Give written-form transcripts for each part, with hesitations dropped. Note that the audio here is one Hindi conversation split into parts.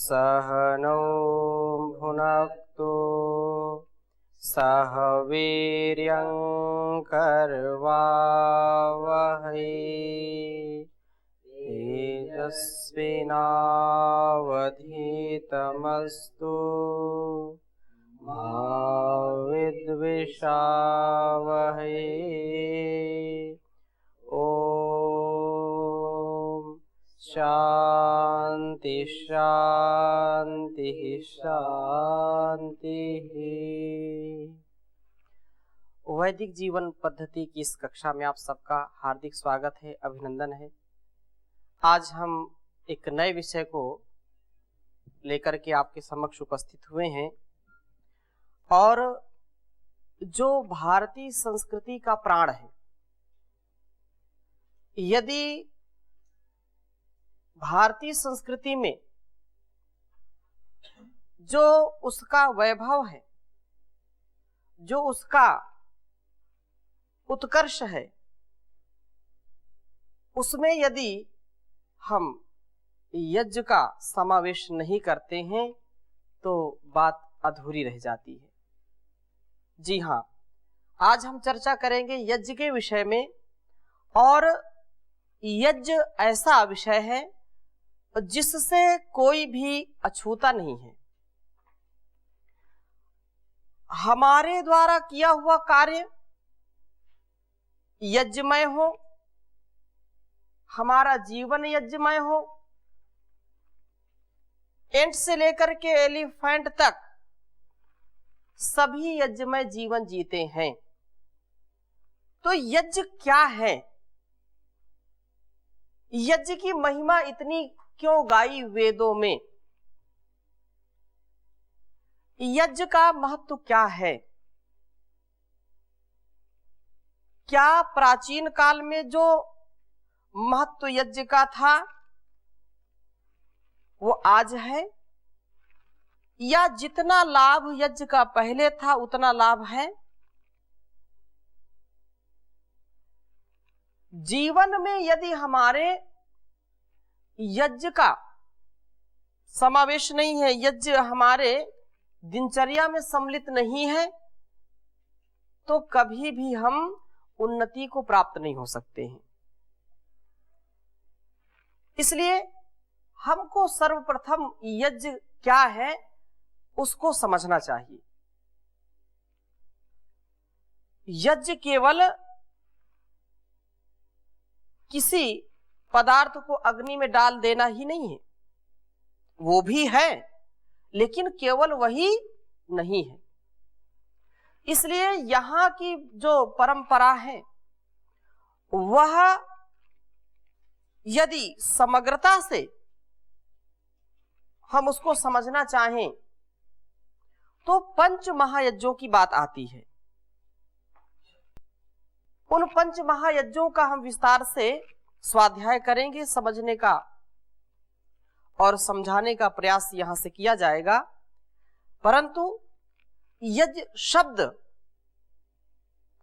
सहनौ भुनक्तु सह वीर्यं करवावहै तेजस्विनावधीतमस्तु मा विद्विषावहै। ओम शांति शांति शांति। वैदिक जीवन पद्धति की इस कक्षा में आप सबका हार्दिक स्वागत है, अभिनंदन है। आज हम एक नए विषय को लेकर के आपके समक्ष उपस्थित हुए हैं और जो भारतीय संस्कृति का प्राण है, यदि भारतीय संस्कृति में जो उसका वैभव है, जो उसका उत्कर्ष है, उसमें यदि हम यज्ञ का समावेश नहीं करते हैं तो बात अधूरी रह जाती है। जी हाँ, आज हम चर्चा करेंगे यज्ञ के विषय में। और यज्ञ ऐसा विषय है जिससे कोई भी अछूता नहीं है। हमारे द्वारा किया हुआ कार्य यज्ञमय हो, हमारा जीवन यज्ञमय हो, एंट से लेकर के एलिफेंट तक सभी यज्ञमय जीवन जीते हैं। तो यज्ञ क्या है? यज्ञ की महिमा इतनी क्यों गाई वेदों में? यज्ञ का महत्व क्या है? क्या प्राचीन काल में जो महत्व यज्ञ का था वो आज है, या जितना लाभ यज्ञ का पहले था उतना लाभ है? जीवन में यदि हमारे यज्ञ का समावेश नहीं है, यज्ञ हमारे दिनचर्या में सम्मिलित नहीं है, तो कभी भी हम उन्नति को प्राप्त नहीं हो सकते हैं। इसलिए हमको सर्वप्रथम यज्ञ क्या है उसको समझना चाहिए। यज्ञ केवल किसी पदार्थ को अग्नि में डाल देना ही नहीं है, वो भी है, लेकिन केवल वही नहीं है। इसलिए यहाँ की जो परंपरा है वह यदि समग्रता से हम उसको समझना चाहें तो पंच महायज्ञों की बात आती है। उन पंच महायज्ञों का हम विस्तार से स्वाध्याय करेंगे, समझने का और समझाने का प्रयास यहां से किया जाएगा। परंतु यज्ञ शब्द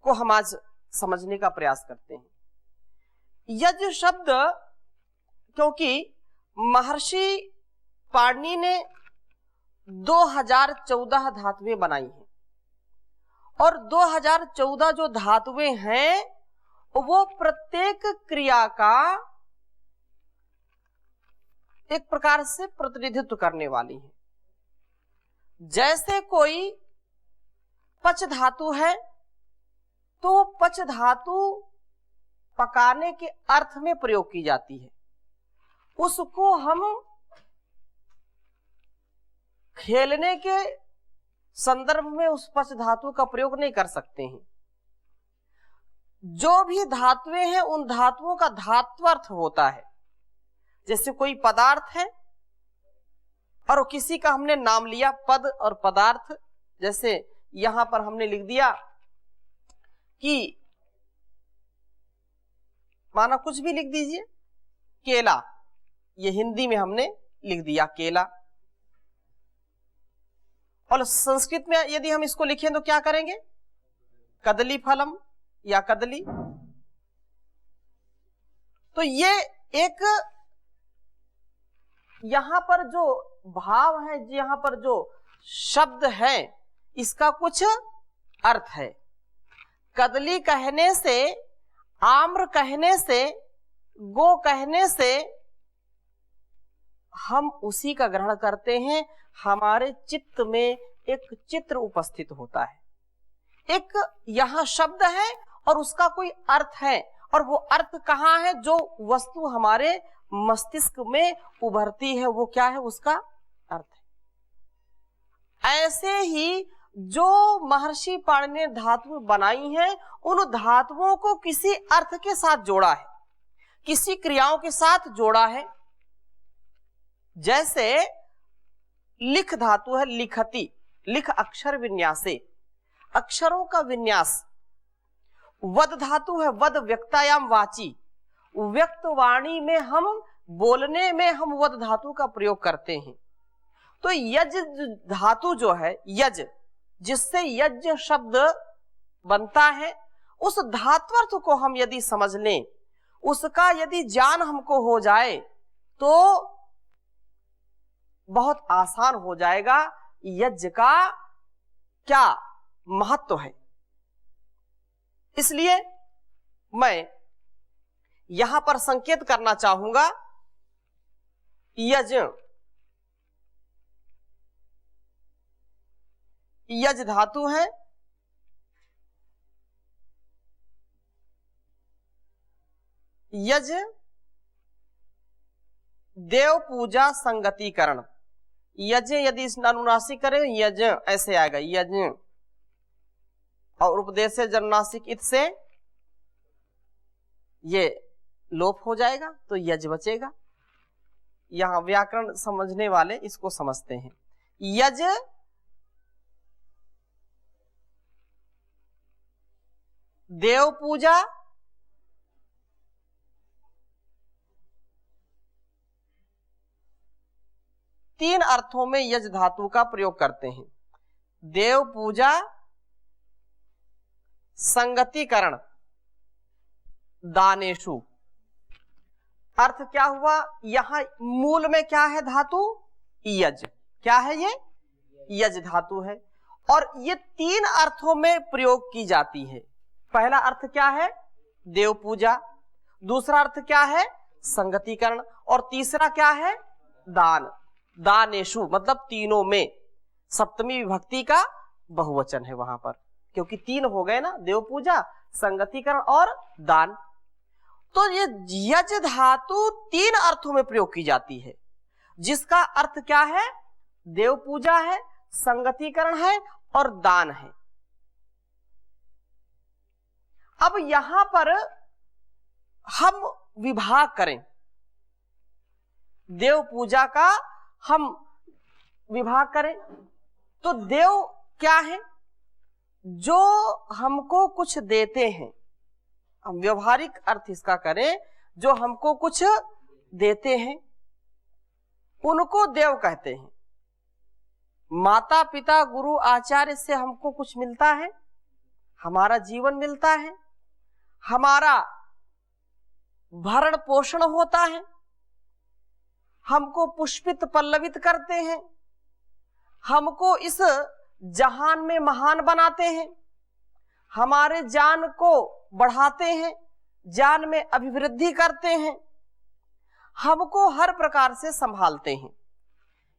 को हम आज समझने का प्रयास करते हैं। यज्ञ शब्द क्योंकि महर्षि पाणिनि ने 2014 धातुएं बनाई हैं और 2014 जो धातुएं हैं वो प्रत्येक क्रिया का एक प्रकार से प्रतिनिधित्व करने वाली है। जैसे कोई पच धातु है तो पच धातु पकाने के अर्थ में प्रयोग की जाती है, उसको हम खेलने के संदर्भ में उस पच धातु का प्रयोग नहीं कर सकते हैं। जो भी धातुएं हैं उन धातुओं का धात्वर्थ होता है। जैसे कोई पदार्थ है और किसी का हमने नाम लिया पद और पदार्थ, जैसे यहां पर हमने लिख दिया कि माना कुछ भी लिख दीजिए, केला, ये हिंदी में हमने लिख दिया केला। और संस्कृत में यदि हम इसको लिखें तो क्या करेंगे? कदली फलम या कदली। तो ये एक यहाँ पर जो भाव है, यहाँ पर जो शब्द है, इसका कुछ अर्थ है। कदली कहने से, आम्र कहने से, गो कहने से हम उसी का ग्रहण करते हैं। हमारे चित्त में एक चित्र उपस्थित होता है, एक यहाँ शब्द है और उसका कोई अर्थ है, और वो अर्थ कहाँ है? जो वस्तु हमारे मस्तिष्क में उभरती है वो क्या है? उसका अर्थ है। ऐसे ही जो महर्षि पाणिनि ने धातु बनाई हैं, उन धातुओं को किसी अर्थ के साथ जोड़ा है, किसी क्रियाओं के साथ जोड़ा है। जैसे लिख धातु है, लिखति, लिख अक्षर विन्यासे, अक्षरों का विन्यास। वद धातु है, वद व्यक्तायाम वाची, व्यक्त वाणी में हम, बोलने में हम वद धातु का प्रयोग करते हैं। तो यज धातु जो है, यज, जिससे यज्ञ शब्द बनता है, उस धात्वर्थ को हम यदि समझ लें, उसका यदि ज्ञान हमको हो जाए तो बहुत आसान हो जाएगा यज्ञ का क्या महत्व है। इसलिए मैं यहां पर संकेत करना चाहूंगा, यज्ञ, यज धातु है, यज देव पूजा संगतिकरण। यज्ञ यदि इस अनुनासिक करें, यज्ञ ऐसे आएगा, यज्ञ, और उपदेश से जनुनासिक इत से ये लोप हो जाएगा तो यज बचेगा। यहां व्याकरण समझने वाले इसको समझते हैं। यज देव पूजा, तीन अर्थों में यज धातु का प्रयोग करते हैं। देव पूजा, संगतिकरण, दानेशु। अर्थ क्या हुआ? यहां मूल में क्या है धातु? यज। क्या है ये? यज धातु है, और ये तीन अर्थों में प्रयोग की जाती है। पहला अर्थ क्या है? देव पूजा। दूसरा अर्थ क्या है? संगतिकरण। और तीसरा क्या है? दान। दानेशु मतलब तीनों में, सप्तमी विभक्ति का बहुवचन है वहां पर, क्योंकि तीन हो गए ना, देव पूजा, संगतिकरण और दान। तो ये यज धातु तीन अर्थों में प्रयोग की जाती है, जिसका अर्थ क्या है? देव पूजा है, संगतिकरण है और दान है। अब यहां पर हम विभाग करें, देव पूजा का हम विभाग करें तो देव क्या है? जो हमको कुछ देते हैं। हम व्यवहारिक अर्थ इसका करें, जो हमको कुछ देते हैं उनको देव कहते हैं। माता पिता गुरु आचार्य से हमको कुछ मिलता है, हमारा जीवन मिलता है, हमारा भरण पोषण होता है, हमको पुष्पित पल्लवित करते हैं, हमको इस जहान में महान बनाते हैं, हमारे ज्ञान को बढ़ाते हैं, ज्ञान में अभिवृद्धि करते हैं, हमको हर प्रकार से संभालते हैं।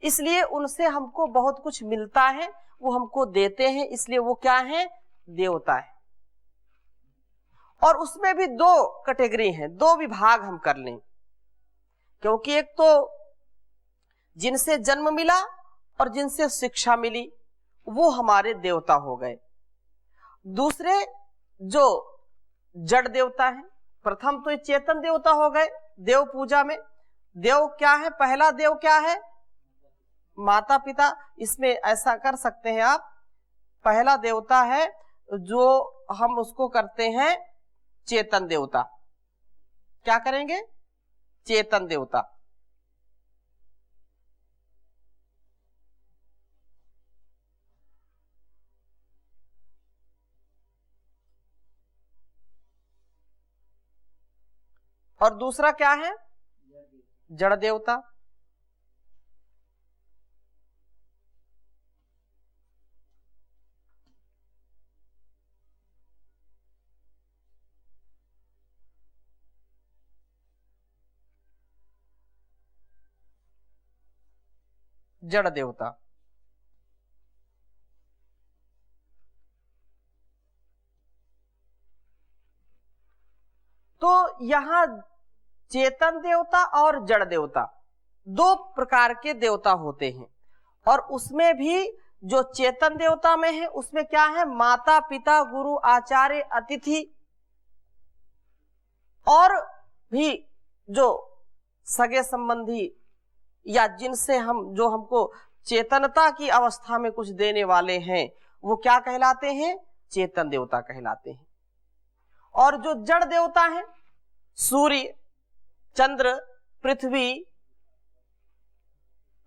इसलिए उनसे हमको बहुत कुछ मिलता है, वो हमको देते हैं, इसलिए वो क्या है? देवता है। और उसमें भी दो कैटेगरी हैं, दो विभाग हम कर लें, क्योंकि एक तो जिनसे जन्म मिला और जिनसे शिक्षा मिली वो हमारे देवता हो गए। दूसरे जो जड़ देवता हैं, प्रथम तो ये चेतन देवता हो गए। देव पूजा में देव क्या है? पहला देव क्या है? माता पिता। इसमें ऐसा कर सकते हैं आप, पहला देवता है जो हम उसको करते हैं चेतन देवता। क्या करेंगे? चेतन देवता। और दूसरा क्या है? जड़ देवता। जड़ देवता। तो यहां चेतन देवता और जड़ देवता दो प्रकार के देवता होते हैं, और उसमें भी जो चेतन देवता में है उसमें क्या है, माता पिता गुरु आचार्य अतिथि, और भी जो सगे संबंधी या जिनसे हम जो हमको चेतनता की अवस्था में कुछ देने वाले हैं वो क्या कहलाते हैं, चेतन देवता कहलाते हैं। और जो जड़ देवता है, सूर्य चंद्र पृथ्वी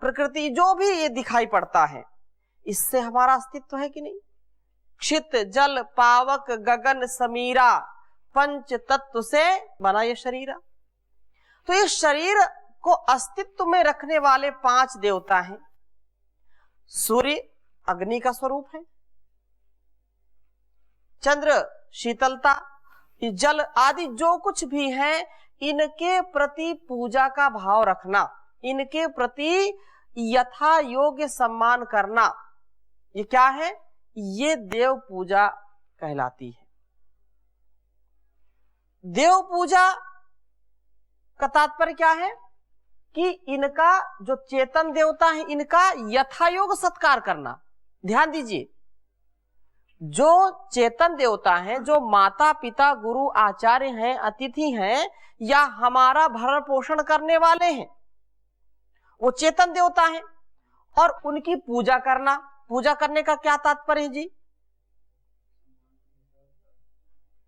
प्रकृति जो भी ये दिखाई पड़ता है, इससे हमारा अस्तित्व है कि नहीं। क्षित जल पावक गगन समीरा पंच तत्व से बना ये शरीर। तो ये शरीर को अस्तित्व में रखने वाले 5 देवता हैं। सूर्य अग्नि का स्वरूप है, चंद्र शीतलता, जल आदि जो कुछ भी है इनके प्रति पूजा का भाव रखना, इनके प्रति यथा योग्य सम्मान करना, ये क्या है, ये देव पूजा कहलाती है। देव पूजा का तात्पर्य क्या है कि इनका जो चेतन देवता है इनका यथायोग सत्कार करना। ध्यान दीजिए, जो चेतन देवता हैं, जो माता पिता गुरु आचार्य हैं, अतिथि हैं, या हमारा भरण पोषण करने वाले हैं, वो चेतन देवता हैं। और उनकी पूजा करना, पूजा करने का क्या तात्पर्य है जी,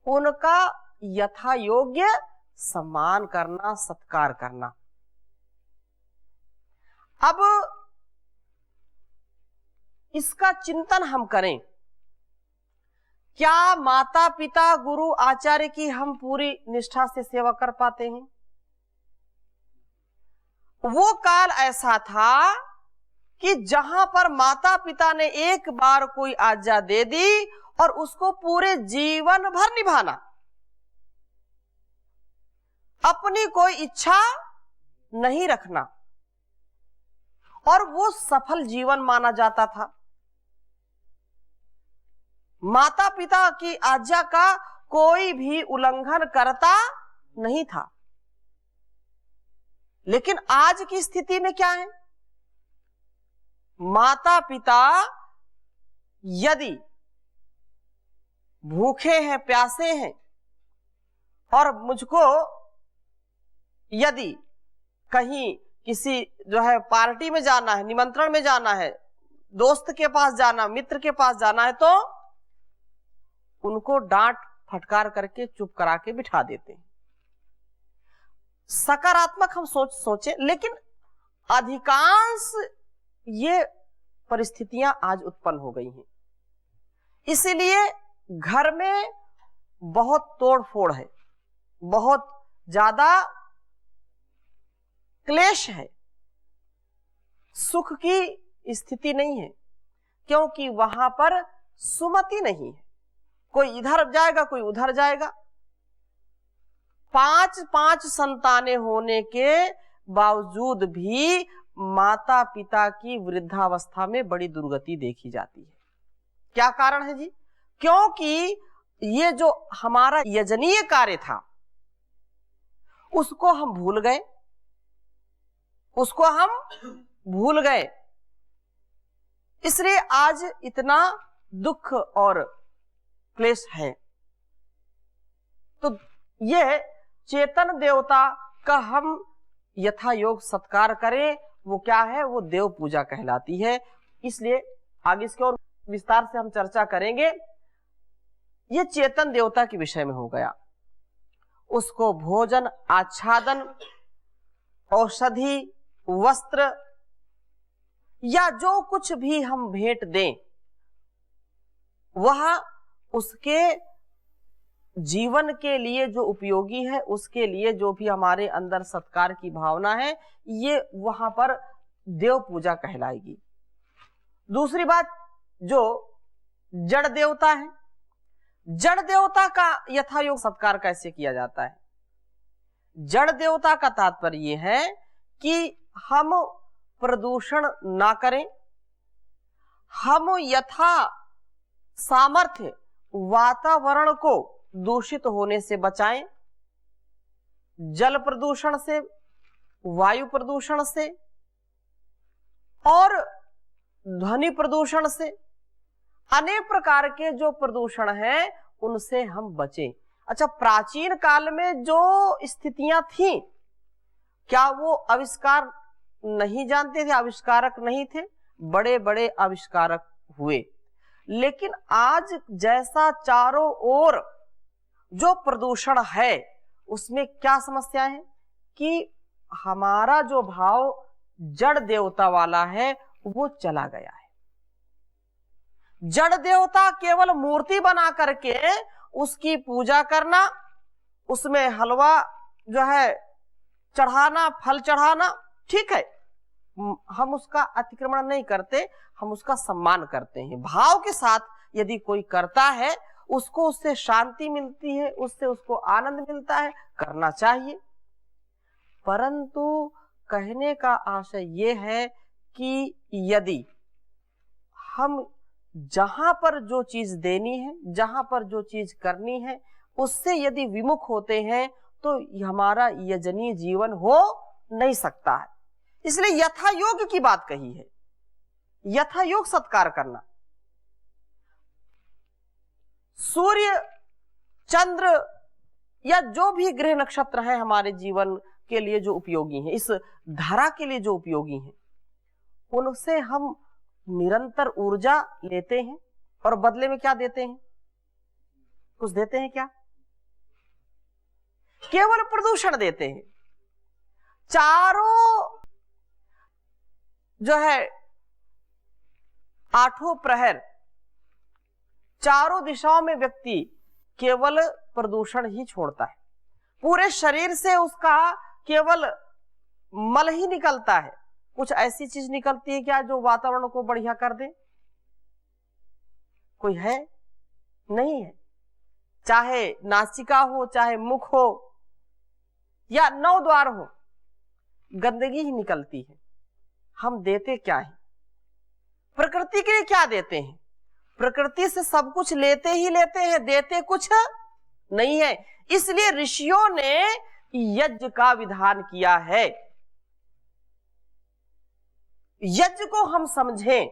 उनका यथा योग्य सम्मान करना, सत्कार करना। अब इसका चिंतन हम करें, क्या माता पिता गुरु आचार्य की हम पूरी निष्ठा से सेवा कर पाते हैं। वो काल ऐसा था कि जहां पर माता पिता ने एक बार कोई आज्ञा दे दी और उसको पूरे जीवन भर निभाना, अपनी कोई इच्छा नहीं रखना, और वो सफल जीवन माना जाता था। माता पिता की आज्ञा का कोई भी उल्लंघन करता नहीं था। लेकिन आज की स्थिति में क्या है, माता पिता यदि भूखे हैं प्यासे हैं और मुझको यदि कहीं किसी जो है पार्टी में जाना है, निमंत्रण में जाना है, दोस्त के पास जाना, मित्र के पास जाना है, तो उनको डांट फटकार करके चुप करा के बिठा देते हैं। सकारात्मक हम सोचें, लेकिन अधिकांश ये परिस्थितियां आज उत्पन्न हो गई हैं। इसीलिए घर में बहुत तोड़फोड़ है, बहुत ज्यादा क्लेश है, सुख की स्थिति नहीं है, क्योंकि वहां पर सुमति नहीं है। कोई इधर जाएगा, कोई उधर जाएगा। 5 संतानें होने के बावजूद भी माता पिता की वृद्धावस्था में बड़ी दुर्गति देखी जाती है। क्या कारण है जी, क्योंकि ये जो हमारा यजनीय कार्य था उसको हम भूल गए, उसको हम भूल गए। इसलिए आज इतना दुख और क्लेश है। तो ये चेतन देवता का हम यथा योग सत्कार करें, वो क्या है, वो देव पूजा कहलाती है। इसलिए आगे इसके और विस्तार से हम चर्चा करेंगे। ये चेतन देवता के विषय में हो गया। उसको भोजन आच्छादन औषधि वस्त्र या जो कुछ भी हम भेंट दें वह उसके जीवन के लिए जो उपयोगी है, उसके लिए जो भी हमारे अंदर सत्कार की भावना है, ये वहां पर देव पूजा कहलाएगी। दूसरी बात, जो जड़ देवता है, जड़ देवता का यथायोग सत्कार कैसे किया जाता है। जड़ देवता का तात्पर्य यह है कि हम प्रदूषण ना करें, हम यथा सामर्थ्य वातावरण को दूषित होने से बचाएं, जल प्रदूषण से, वायु प्रदूषण से और ध्वनि प्रदूषण से, अनेक प्रकार के जो प्रदूषण हैं उनसे हम बचें। अच्छा, प्राचीन काल में जो स्थितियां थीं, क्या वो आविष्कार नहीं जानते थे, आविष्कारक नहीं थे? बड़े बड़े आविष्कारक हुए, लेकिन आज जैसा चारों ओर जो प्रदूषण है उसमें क्या समस्या है कि हमारा जो भाव जड़ देवता वाला है वो चला गया है। जड़ देवता केवल मूर्ति बना करके उसकी पूजा करना, उसमें हलवा जो है चढ़ाना, फल चढ़ाना, ठीक है, हम उसका अतिक्रमण नहीं करते, हम उसका सम्मान करते हैं। भाव के साथ यदि कोई करता है, उसको उससे शांति मिलती है, उससे उसको आनंद मिलता है, करना चाहिए। परंतु कहने का आशय ये है कि यदि हम जहां पर जो चीज देनी है, जहां पर जो चीज करनी है, उससे यदि विमुख होते हैं तो हमारा यजनीय जीवन हो नहीं सकता है। इसलिए यथा योग की बात कही है, यथा योग सत्कार करना। सूर्य, चंद्र या जो भी ग्रह नक्षत्र है हमारे जीवन के लिए जो उपयोगी हैं, इस धरा के लिए जो उपयोगी हैं, उनसे हम निरंतर ऊर्जा लेते हैं और बदले में क्या देते हैं? कुछ देते हैं क्या? केवल प्रदूषण देते हैं। चारों जो है आठों प्रहर, चारों दिशाओं में व्यक्ति केवल प्रदूषण ही छोड़ता है। पूरे शरीर से उसका केवल मल ही निकलता है। कुछ ऐसी चीज निकलती है क्या जो वातावरण को बढ़िया कर दे? कोई है? नहीं है। चाहे नासिका हो, चाहे मुख हो या नौ द्वार हो, गंदगी ही निकलती है। हम देते क्या है? प्रकृति के लिए क्या देते हैं? प्रकृति से सब कुछ लेते ही लेते हैं, देते कुछ नहीं है। इसलिए ऋषियों ने यज्ञ का विधान किया है। यज्ञ को हम समझें,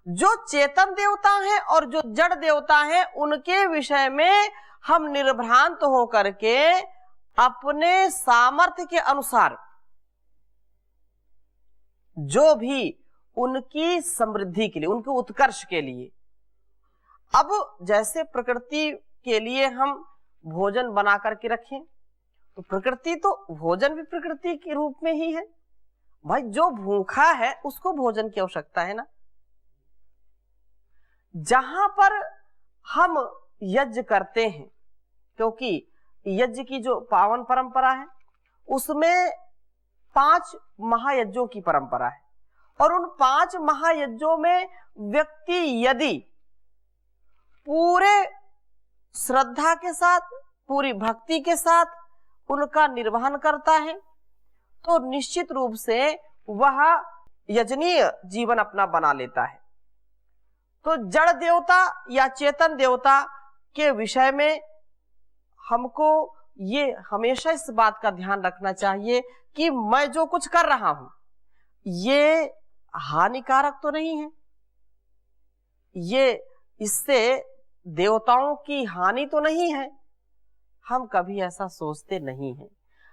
जो चेतन देवता हैं और जो जड़ देवता हैं उनके विषय में हम निर्भ्रांत होकर के अपने सामर्थ्य के अनुसार जो भी उनकी समृद्धि के लिए, उनके उत्कर्ष के लिए, अब जैसे प्रकृति के लिए हम भोजन बना करके रखें, तो प्रकृति तो भोजन भी प्रकृति के रूप में ही है। भाई जो भूखा है उसको भोजन की आवश्यकता है ना। जहां पर हम यज्ञ करते हैं, क्योंकि यज्ञ की जो पावन परंपरा है उसमें 5 महायज्ञों की परंपरा है, और उन 5 महायज्ञों में व्यक्ति यदि पूरे श्रद्धा के साथ, पूरी भक्ति के साथ उनका निर्वहन करता है तो निश्चित रूप से वह यजनीय जीवन अपना बना लेता है। तो जड़ देवता या चेतन देवता के विषय में हमको ये हमेशा इस बात का ध्यान रखना चाहिए कि मैं जो कुछ कर रहा हूं ये हानिकारक तो नहीं है, ये इससे देवताओं की हानि तो नहीं है। हम कभी ऐसा सोचते नहीं हैं,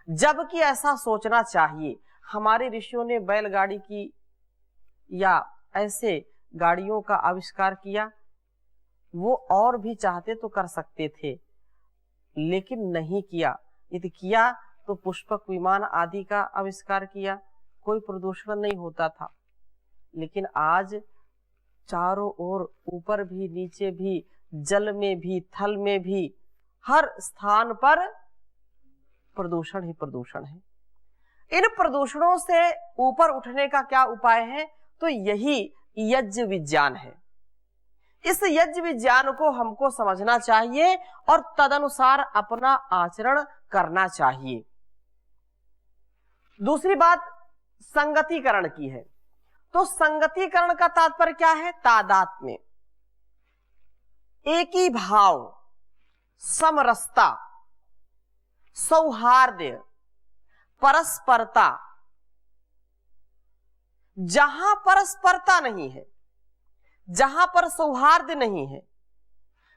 जबकि ऐसा सोचना चाहिए। हमारे ऋषियों ने बैलगाड़ी की या ऐसे गाड़ियों का आविष्कार किया, वो और भी चाहते तो कर सकते थे लेकिन नहीं किया। यदि किया तो पुष्पक विमान आदि का आविष्कार किया, कोई प्रदूषण नहीं होता था। लेकिन आज चारों ओर, ऊपर भी, नीचे भी, जल में भी, थल में भी, हर स्थान पर प्रदूषण ही प्रदूषण है। इन प्रदूषणों से ऊपर उठने का क्या उपाय है? तो यही यज्ञ विज्ञान है। इस यज्ञ विज्ञान को हमको समझना चाहिए और तदनुसार अपना आचरण करना चाहिए। दूसरी बात, संगतिकरण की है। तो संगतिकरण का तात्पर्य क्या है? तादात्म्य, एक ही भाव, समरसता, सौहार्द्य, परस्परता। जहां परस्परता नहीं है, जहां पर सौहार्द नहीं है,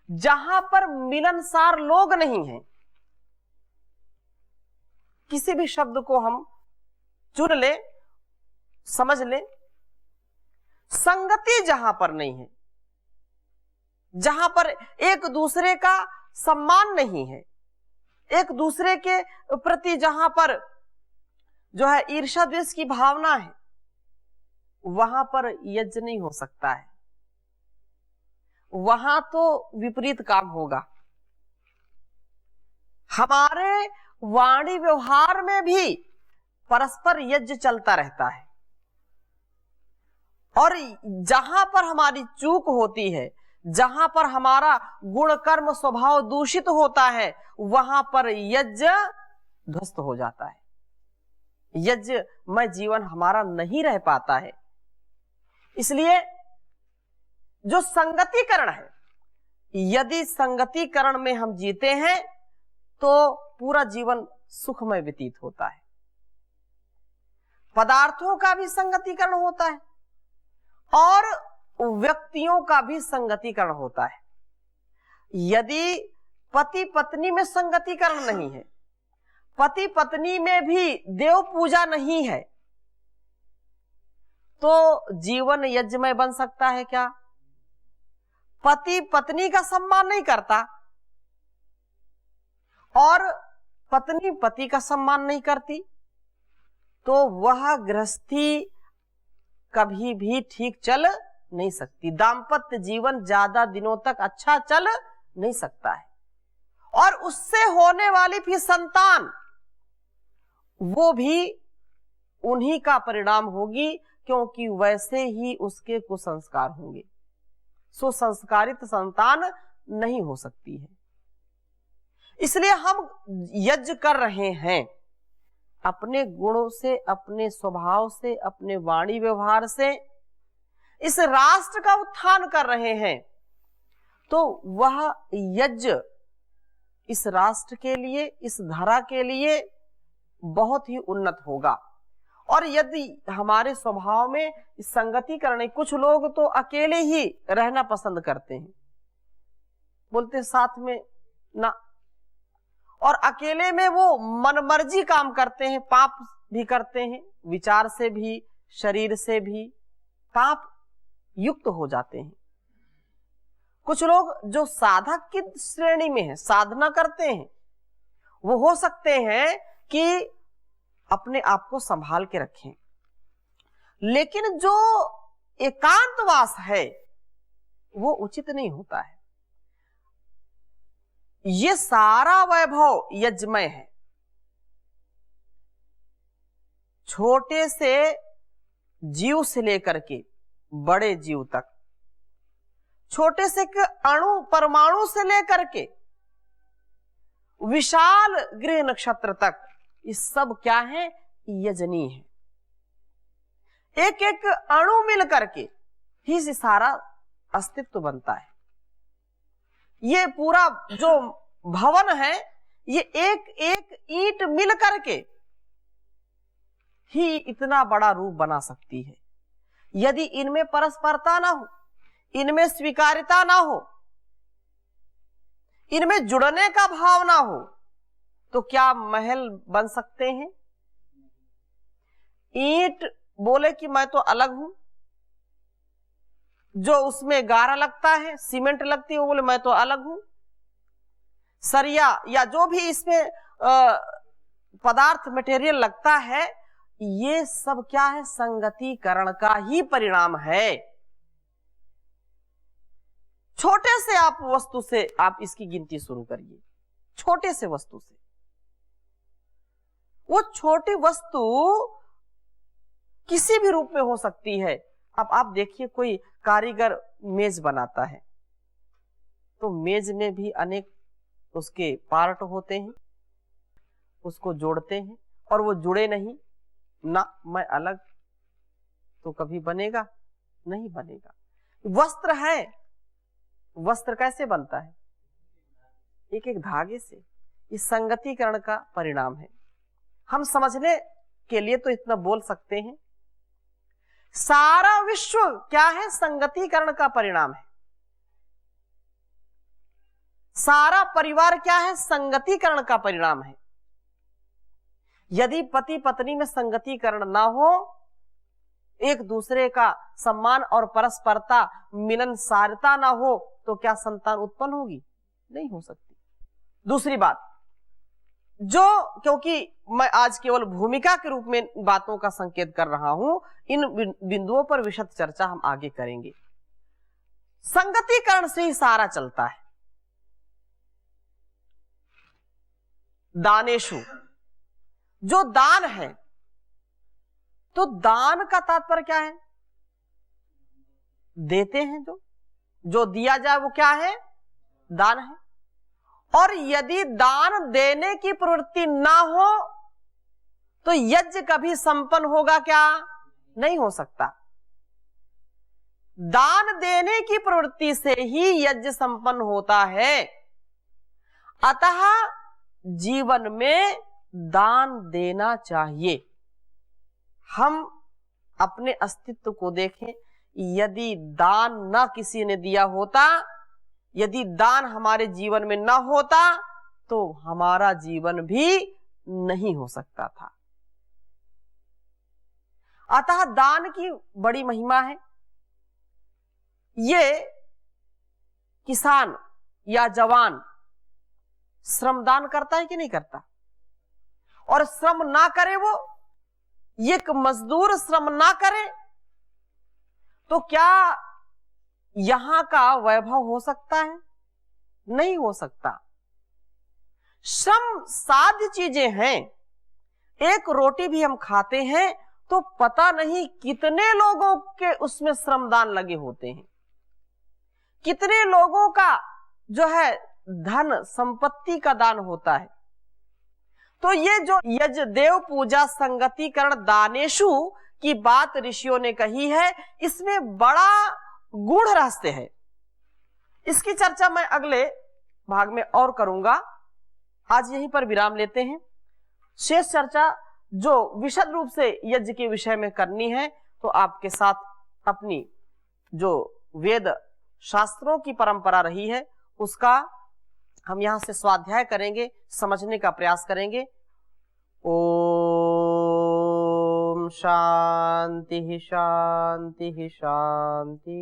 जहां पर मिलनसार लोग नहीं हैं, किसी भी शब्द को हम चुन ले, समझ ले, संगति जहां पर नहीं है, जहां पर एक दूसरे का सम्मान नहीं है, एक दूसरे के प्रति जहां पर जो है ईर्ष्या द्वेष की भावना है, वहां पर यज्ञ नहीं हो सकता है। वहां तो विपरीत काम होगा। हमारे वाणी व्यवहार में भी परस्पर यज्ञ चलता रहता है, और जहां पर हमारी चूक होती है, जहां पर हमारा गुण कर्म स्वभाव दूषित होता है, वहां पर यज्ञ ध्वस्त हो जाता है। यज्ञ में जीवन हमारा नहीं रह पाता है। इसलिए जो संगतिकरण है, यदि संगतिकरण में हम जीते हैं तो पूरा जीवन सुखमय व्यतीत होता है। पदार्थों का भी संगतिकरण होता है और व्यक्तियों का भी संगतिकरण होता है। यदि पति पत्नी में संगतिकरण नहीं है, पति पत्नी में भी देव पूजा नहीं है, तो जीवन यज्ञमय बन सकता है क्या? पति पत्नी का सम्मान नहीं करता और पत्नी पति का सम्मान नहीं करती, तो वह गृहस्थी कभी भी ठीक चल नहीं सकती। दाम्पत्य जीवन ज्यादा दिनों तक अच्छा चल नहीं सकता है। और उससे होने वाली फिर संतान, वो भी उन्हीं का परिणाम होगी, क्योंकि वैसे ही उसके कुसंस्कार होंगे। सुसंस्कारित संतान नहीं हो सकती है। इसलिए हम यज्ञ कर रहे हैं, अपने गुणों से, अपने स्वभाव से, अपने वाणी व्यवहार से इस राष्ट्र का उत्थान कर रहे हैं, तो वह यज्ञ इस राष्ट्र के लिए, इस धरा के लिए बहुत ही उन्नत होगा। और यदि हमारे स्वभाव में संगति करने, कुछ लोग तो अकेले ही रहना पसंद करते हैं, बोलते साथ में ना, और अकेले में वो मनमर्जी काम करते हैं, पाप भी करते हैं, विचार से भी शरीर से भी पाप युक्त हो जाते हैं। कुछ लोग जो साधक की श्रेणी में है, साधना करते हैं, वो हो सकते हैं कि अपने आप को संभाल के रखें, लेकिन जो एकांतवास है वो उचित नहीं होता है। ये सारा वैभव यज्ञमय है। छोटे से जीव से लेकर के बड़े जीव तक, छोटे से अणु परमाणु से लेकर के विशाल ग्रह नक्षत्र तक, ये सब क्या है? यजनीय है। एक एक अणु मिल करके ही सारा अस्तित्व बनता है। ये पूरा जो भवन है, ये एक एक ईंट मिल करके ही इतना बड़ा रूप बना सकती है। यदि इनमें परस्परता ना हो, इनमें स्वीकार्यता ना हो, इनमें जुड़ने का भाव ना हो, तो क्या महल बन सकते हैं? ईंट बोले कि मैं तो अलग हूं, जो उसमें गारा लगता है, सीमेंट लगती है, वो बोले मैं तो अलग हूं। सरिया या जो भी इसमें पदार्थ मटेरियल लगता है, ये सब क्या है? संगतिकरण का ही परिणाम है। छोटे से आप वस्तु से आप इसकी गिनती शुरू करिए, छोटे से वस्तु से। वो छोटी वस्तु किसी भी रूप में हो सकती है। अब आप देखिए, कोई कारीगर मेज बनाता है, तो मेज में भी अनेक उसके पार्ट होते हैं, उसको जोड़ते हैं, और वो जुड़े नहीं, ना, मैं अलग तो कभी बनेगा नहीं बनेगा। वस्त्र है, वस्त्र कैसे बनता है? एक एक धागे से। इस संगतिकरण का परिणाम है। हम समझने के लिए तो इतना बोल सकते हैं, सारा विश्व क्या है? संगतिकरण का परिणाम है। सारा परिवार क्या है? संगतिकरण का परिणाम है। यदि पति पत्नी में संगतिकरण ना हो, एक दूसरे का सम्मान और परस्परता मिलनसारता ना हो, तो क्या संतान उत्पन्न होगी? नहीं हो सकती। दूसरी बात, जो क्योंकि मैं आज केवल भूमिका के रूप में बातों का संकेत कर रहा हूं, इन बिंदुओं पर विशद चर्चा हम आगे करेंगे। संगतिकरण से ही सारा चलता है। दानेशु, जो दान है, तो दान का तात्पर्य क्या है? देते हैं, जो दिया जाए वो क्या है? दान है। और यदि दान देने की प्रवृत्ति ना हो तो यज्ञ कभी संपन्न होगा क्या? नहीं हो सकता। दान देने की प्रवृत्ति से ही यज्ञ संपन्न होता है। अतः जीवन में दान देना चाहिए। हम अपने अस्तित्व को देखें, यदि दान न किसी ने दिया होता, यदि दान हमारे जीवन में न होता, तो हमारा जीवन भी नहीं हो सकता था। अतः दान की बड़ी महिमा है। ये किसान या जवान श्रमदान करता है कि नहीं करता? और श्रम ना करे, वो एक मजदूर श्रम ना करे, तो क्या यहां का वैभव हो सकता है? नहीं हो सकता। श्रम साध्य चीजें हैं। एक रोटी भी हम खाते हैं तो पता नहीं कितने लोगों के उसमें श्रमदान लगे होते हैं, कितने लोगों का जो है धन संपत्ति का दान होता है। तो ये जो यज्ञ देव पूजा संगतिकरण दानेशु की बात ऋषियों ने कही है, इसमें बड़ा गूढ़ रहस्य है। इसकी चर्चा मैं अगले भाग में और करूंगा। आज यहीं पर विराम लेते हैं। शेष चर्चा जो विशद रूप से यज्ञ के विषय में करनी है, तो आपके साथ अपनी जो वेद शास्त्रों की परंपरा रही है उसका हम यहां से स्वाध्याय करेंगे, समझने का प्रयास करेंगे। ओम शांति शांति शांति।